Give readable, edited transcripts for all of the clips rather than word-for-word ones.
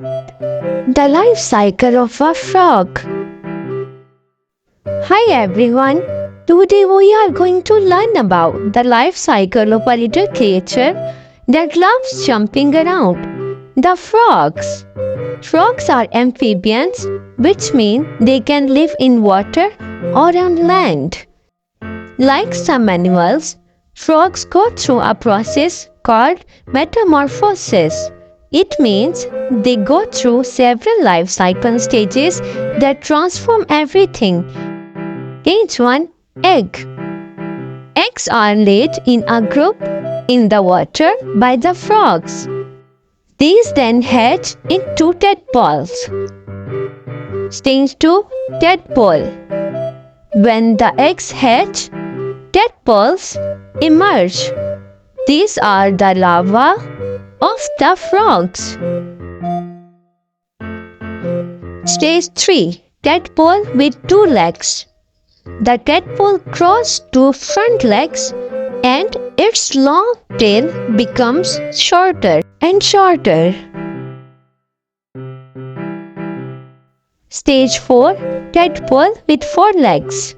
The life cycle of a frog. Hi everyone. Today we are going to learn about the life cycle of a little creature that loves jumping around. The frogs. Frogs are amphibians, which mean they can live in water or on land. Like some animals, frogs go through a process called metamorphosis. It means they go through several life cycle stages that transform everything. Stage 1. Egg. Eggs are laid in a group in the water by the frogs. These then hatch into tadpoles. Stage 2. Tadpole. When the eggs hatch, tadpoles emerge. These are the larvae of the frogs. Stage 3. Tadpole with two legs. The tadpole grows two front legs and its long tail becomes shorter and shorter. Stage 4. Tadpole with four legs.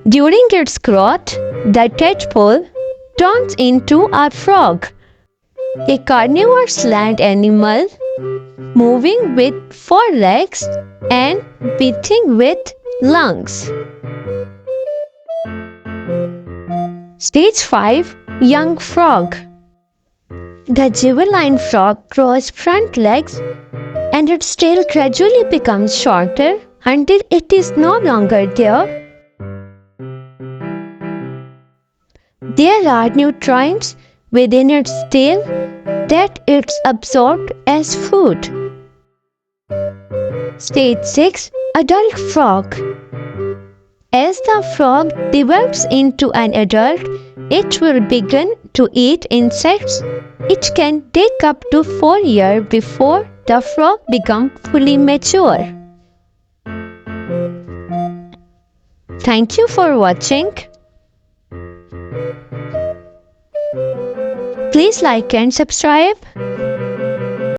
During its growth, the tadpole turns into a frog, a carnivorous land animal, moving with four legs and breathing with lungs. Stage 5. Young frog. The juvenile frog grows front legs and its tail gradually becomes shorter until it is no longer there. There are nutrients within its tail that it's absorbed as food. Stage 6. Adult frog. As the frog develops into an adult, it will begin to eat insects. It can take up to 4 years before the frog becomes fully mature. Thank you for watching. Please like and subscribe.